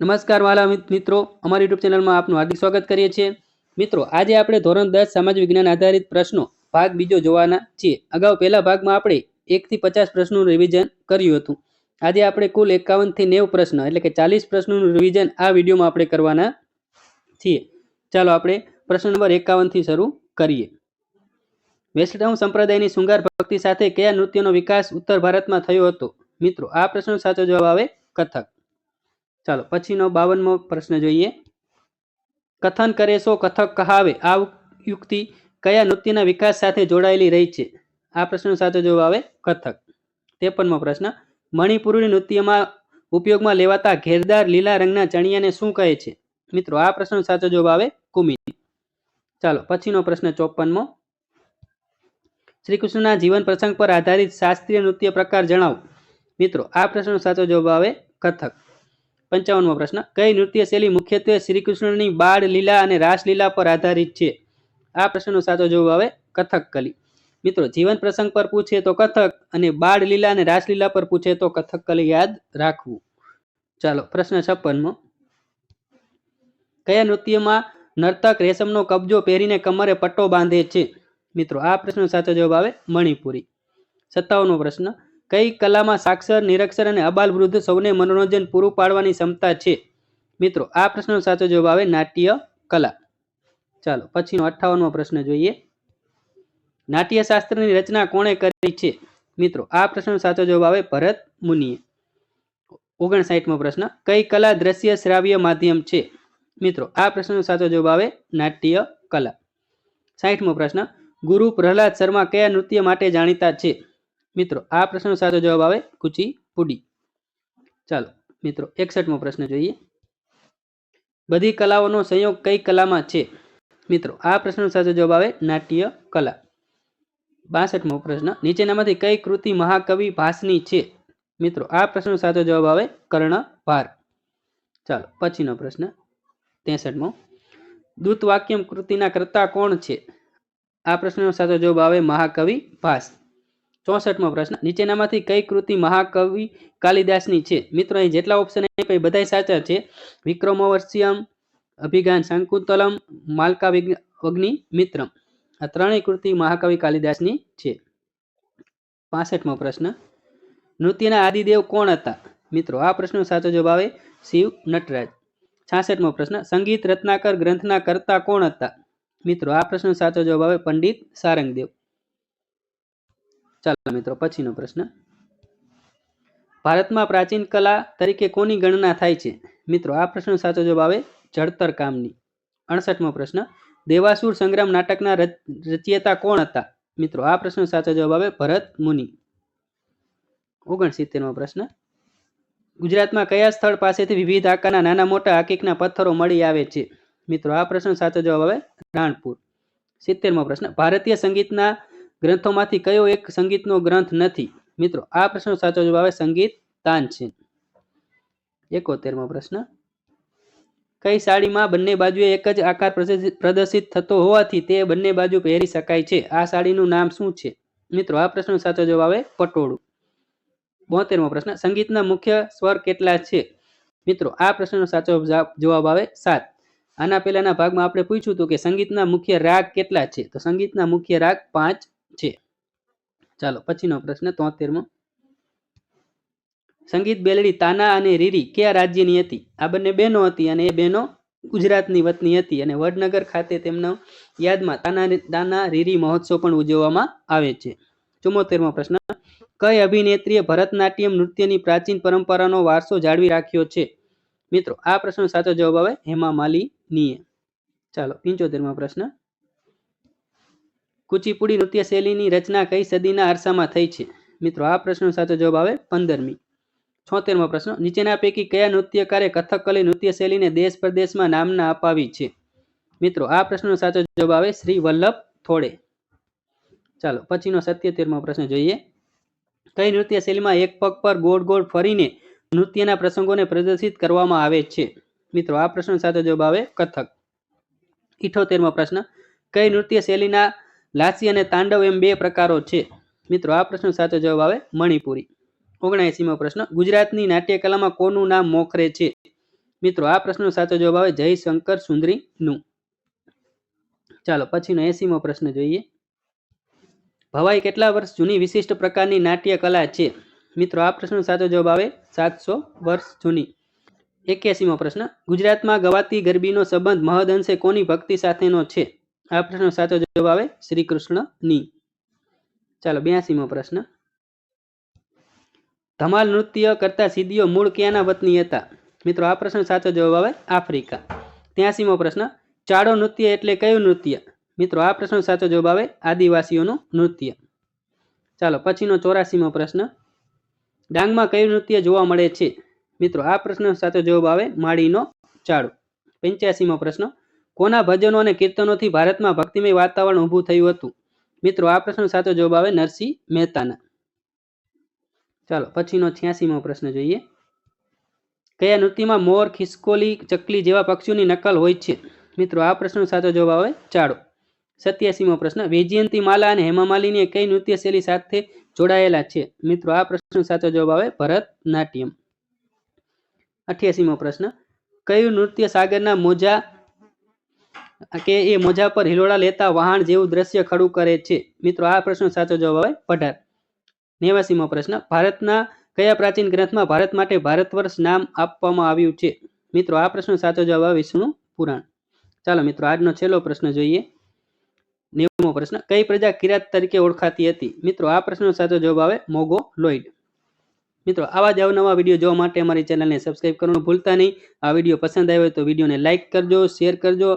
નમસ્કાર વાલા મિત્રો, અમારી યુટ્યુબ ચેનલમાં આપનું હાર્દિક સ્વાગત કરીએ છીએ. મિત્રો, આજે આપણે ધોરણ 10 સામાજિક વિજ્ઞાન આધારિત પ્રશ્નો ભાગ બીજો જોવાના છીએ. અગાઉ પહેલા ભાગમાં આપણે 1 થી 50 પ્રશ્નોનું રિવિઝન કર્યું હતું. આજે આપણે કુલ 51 થી 90 પ્રશ્ન એટલે કે 40 પ્રશ્નોનું રિવિઝન આ વિડીયોમાં આપણે કરવાના છીએ. ચાલો આપણે પ્રશ્ન નંબર 51 થી શરૂ કરીએ. વૈષ્ણવ સંપ્રદાયની શૃંગાર ભક્તિ સાથે કયા નૃત્યનો વિકાસ ઉત્તર ભારતમાં થયો હતો? મિત્રો, આ પ્રશ્નનો સાચો જવાબ આવે કથક. ચાલો પછીનો 52મો પ્રશ્ન જોઈએ. કથન કરે સો કથક કહાવે આ યુક્તિ કયા નૃત્યના વિકાસ સાથે જોડાયેલી રહી છે? આ પ્રશ્નનો સાચો જવાબ આવે કથક. 53મો પ્રશ્ન. મણિપુરી નૃત્યમાં ઉપયોગમાં લેવાતા ઘેરદાર લીલા રંગના ચણિયાને શું કહે છે? મિત્રો, આ પ્રશ્નનો સાચો જવાબ આવે કુમિન. ચાલો પછીનો પ્રશ્ન 54મો. શ્રી કૃષ્ણના જીવન પ્રસંગ પર આધારિત શાસ્ત્રીય નૃત્ય પ્રકાર જણાવો. મિત્રો, આ પ્રશ્નનો સાચો જવાબ આવે કથક. 55મો પ્રશ્ન. કઈ નૃત્ય શૈલી મુખ્યત્વે શ્રી કૃષ્ણની બાળ લીલા અને રાસલીલા પર આધારિત છે? આ પ્રશ્નનો સાચો જવાબ આવે કથકલી. મિત્રો, જીવન પ્રસંગ પર પૂછે તો કથક અને બાળ લીલા અને રાસલીલા પર પૂછે તો કથકલી યાદ રાખવું. ચાલો પ્રશ્ન 56મો. કયા નૃત્યમાં નર્તક રેશમનો કબજો પહેરીને કમરે પટ્ટો બાંધે છે? મિત્રો, આ પ્રશ્નનો સાચો જવાબ આવે મણિપુરી. 57મો પ્રશ્ન. કઈ કલામાં સાક્ષર, નિરક્ષર અને અબાલ વૃદ્ધ સૌને મનોરંજન પૂરું પાડવાની ક્ષમતા છે? મિત્રો, આ પ્રશ્નનો સાચો જવાબ આવે નાટ્ય કલા. ચાલો પછીનો 58મો પ્રશ્ન જોઈએ. નાટ્યશાસ્ત્રની રચના કોણે કરી છે? મિત્રો, આ પ્રશ્નનો સાચો જવાબ આવે ભરત મુનિએ. 59મો પ્રશ્ન. કઈ કલા દ્રશ્ય શ્રાવ્ય માધ્યમ છે? મિત્રો, આ પ્રશ્નનો સાચો જવાબ આવે નાટ્ય કલા. 60મો પ્રશ્ન. ગુરુ પ્રહલાદ શર્મા કયા નૃત્ય માટે જાણીતા છે? મિત્રો, આ પ્રશ્નનો સાચો જવાબ આવે કુચીપુડી. ચાલો મિત્રો 61મો પ્રશ્ન જોઈએ. બધી કલાઓનો સંયોગ કઈ કલામાં છે? મિત્રો, આ પ્રશ્નનો સાચો જવાબ આવે નાટ્ય કલા. 62મો પ્રશ્ન. નીચેનામાંથી કઈ કૃતિ મહાકવિ ભાસની છે? મિત્રો, આ પ્રશ્નનો સાચો જવાબ આવે કર્ણભાર. ચાલો પછીનો પ્રશ્ન 63મો. દૂત વાક્યમ કૃતિના કર્તા કોણ છે? આ પ્રશ્નનો સાચો જવાબ આવે મહાકવિ ભાસ. 64મો પ્રશ્ન. નીચેનામાંથી કઈ કૃતિ મહાકવિ કાલિદાસની છે? મિત્રો, અહીં જેટલા ઓપ્શન આપ્યા એ બધા સાચા છે. વિક્રમોર્વશિયમ, અભિગાન શાકુંતલમ, માલકાગ્નિ મિત્રમ, આ ત્રણેય કૃતિ મહાકવિ કાલિદાસની છે. 65મો પ્રશ્ન. નૃત્યના આદિદેવ કોણ હતા? મિત્રો, આ પ્રશ્નનો સાચો જવાબ આવે શિવ નટરાજ. 66મો પ્રશ્ન. સંગીત રત્નાકર ગ્રંથના કર્તા કોણ હતા? મિત્રો, આ પ્રશ્નનો સાચો જવાબ આવે પંડિત સારંગદેવ. ચાલો મિત્રો પછીનો પ્રશ્ન. ભારતમાં પ્રાચીન કલા તરીકે કોની ગણના થાય છે? મિત્રો, આ પ્રશ્નનો સાચો જવાબ આવે જળતર કામની. 68મો પ્રશ્ન. દેવાસુર સંગ્રામ નાટકના રચયિતા કોણ હતા? મિત્રો, આ પ્રશ્નનો સાચો જવાબ આવે ભરત મુનિ. 69મો પ્રશ્ન. ગુજરાતમાં કયા સ્થળ પાસેથી વિવિધ આકારના નાના મોટા હાકીકના પથ્થરો મળી આવે છે? મિત્રો, આ પ્રશ્નનો સાચો જવાબ આવે રાણપુર. 70મો પ્રશ્ન. ભારતીય સંગીતના ગ્રંથોમાંથી કયો એક સંગીતનો ગ્રંથ નથી? મિત્રો, આ પ્રશ્નનો સાચો જવાબ આવે સંગીત તાનસેન. 71મો પ્રશ્ન. કઈ સાડીમાં બંને બાજુએ એક જ આકાર પ્રદર્શિત થતો હોવાથી તે બંને બાજુ પહેરી શકાય છે? આ સાડીનું નામ શું છે? મિત્રો, આ પ્રશ્નનો સાચો જવાબ આવે પટોળું. 72મો પ્રશ્ન. સંગીતના મુખ્ય સ્વર કેટલા છે? મિત્રો, આ પ્રશ્નનો સાચો જવાબ આવે 7. આના પહેલાના ભાગમાં આપણે પૂછ્યું હતું કે સંગીતના મુખ્ય રાગ કેટલા છે? તો સંગીતના મુખ્ય રાગ 5 છે. ચાલો પછીનો પ્રશ્ન 73મો. સંગીત બેલડી તાના અને રીરી કયા રાજ્યની હતી? આ બંને બહેનો હતી અને એ બહેનો ગુજરાતની વતની હતી અને વડનગર ખાતે તેમના યાદમાં તાના રીરી મહોત્સવ પણ ઉજવવામાં આવે છે. 74મો પ્રશ્ન. કઈ અભિનેત્રીએ ભરતનાટ્યમ નૃત્યની પ્રાચીન પરંપરાનો વારસો જાળવી રાખ્યો છે? મિત્રો, આ પ્રશ્નનો સાચો જવાબ આવે હેમા માલિનીએ. ચાલો 75મો પ્રશ્ન. કુચીપુડી નૃત્ય શૈલીની રચના કઈ સદીના અરસામાં થઈ છે? મિત્રો, આ પ્રશ્નનો સાચો જવાબ આવે 15મી. 76મો પ્રશ્ન. નીચેના પૈકી કયા નૃત્યકારે કથકલી નૃત્ય શૈલીને દેશ પ્રદેશમાં નામના અપાવી છે? મિત્રો, આ પ્રશ્નનો સાચો જવાબ આવે શ્રી વલ્લભ થોડે. ચાલો પછીનો 77મો પ્રશ્ન જોઈએ. કઈ નૃત્ય શૈલીમાં એક પગ પર ગોળ ગોળ ફરીને નૃત્યના પ્રસંગોને પ્રદર્શિત કરવામાં આવે છે? મિત્રો, આ પ્રશ્નનો સાચો જવાબ આવે કથક. 78મો પ્રશ્ન. કઈ નૃત્ય શૈલીના લાસી અને તાંડવ એમ બે પ્રકારો છે? મિત્રો, આ પ્રશ્નનો સાચો જવાબ આવે મણિપુરી. 79મો પ્રશ્ન. ગુજરાતની નાટ્યકલામાં કોનું નામ મોખરે છે? મિત્રો આ પ્રશ્નનો સાચો જવાબ આવે જયશંકર સુંદરીનું. ચાલો પછીનો 80મો પ્રશ્ન જોઈએ. ભવાઈ કેટલા વર્ષ જૂની વિશિષ્ટ પ્રકારની નાટ્ય કલા છે? મિત્રો આ પ્રશ્નનો સાચો જવાબ આવે 700 વર્ષ જૂની. 81મો પ્રશ્ન. ગુજરાતમાં ગવાતી ગરબીનો સંબંધ મહદઅંશે કોની ભક્તિ સાથેનો છે? આ પ્રશ્નનો સાચો જવાબ આવે શ્રી કૃષ્ણની. ચાલો 82મો પ્રશ્ન. ધમાલ નૃત્ય કરતા સિદ્ધિઓ મૂળ ક્યાંના વતની હતા? મિત્રો આ પ્રશ્ન સાચો જવાબ આવે આફ્રિકા. 83મો પ્રશ્ન. ચાડો નૃત્ય એટલે કયું નૃત્ય? મિત્રો આ પ્રશ્નનો સાચો જવાબ આવે આદિવાસીઓનું નૃત્ય. ચાલો પછીનો 84મો પ્રશ્ન. ડાંગમાં કયું નૃત્ય જોવા મળે છે? મિત્રો આ પ્રશ્નનો સાચો જવાબ આવે માળીનો ચાડો. 85મો પ્રશ્ન. કોના ભજનો અને કીર્તનોથી ભારતમાં ભક્તિમય વાતાવરણ ઊભું થયું હતું? મિત્રો આ પ્રશ્નનો સાચો જવાબ આવે નરસિંહ મહેતાના. ચાલો પછીનો 86મો પ્રશ્ન જોઈએ. કયા નૃત્યમાં મોર, ખિસકોલી, ચકલી જેવા પક્ષીઓની નકલ હોય છે? મિત્રો આ પ્રશ્નનો સાચો જવાબ આવે ચાડો. 87મો પ્રશ્ન. વૈજયંતી માલા અને હેમામાલિની કઈ નૃત્ય શૈલી સાથે જોડાયેલા છે? મિત્રો આ પ્રશ્નનો સાચો જવાબ આવે ભરતનાટ્યમ. 88મો પ્રશ્ન. કયું નૃત્ય સાગરના મોજા મોજા પર હિલોળા લેતા વહાણ જેવું દ્રશ્ય ખડું કરે છે? મિત્રો આ પ્રશ્નનો સાચો જવાબ આવે પઢાર. 89મો પ્રશ્ન. ભારતના કયા પ્રાચીન ગ્રંથમાં ભારત માટે ભારત વર્ષ નામ આપવામાં આવ્યું છે? મિત્રો આ પ્રશ્નનો સાચો જવાબ આવે વિષ્ણુ પુરાણ. ચાલો મિત્રો આજનો છેલ્લો પ્રશ્ન જોઈએ. 90મો પ્રશ્ન. કઈ પ્રજા કિરાત તરીકે ઓળખાતી હતી? મિત્રો આ પ્રશ્નનો સાચો જવાબ આવે મોગોલોઇડ. મિત્રો આવા જ અવનવા વિડીયો જોવા માટે અમારી ચેનલને સબસ્ક્રાઇબ કરવાનું ભૂલતા નહીં. આ વિડીયો પસંદ આવ્યો તો વિડીયોને લાઇક કરજો, શેર કરજો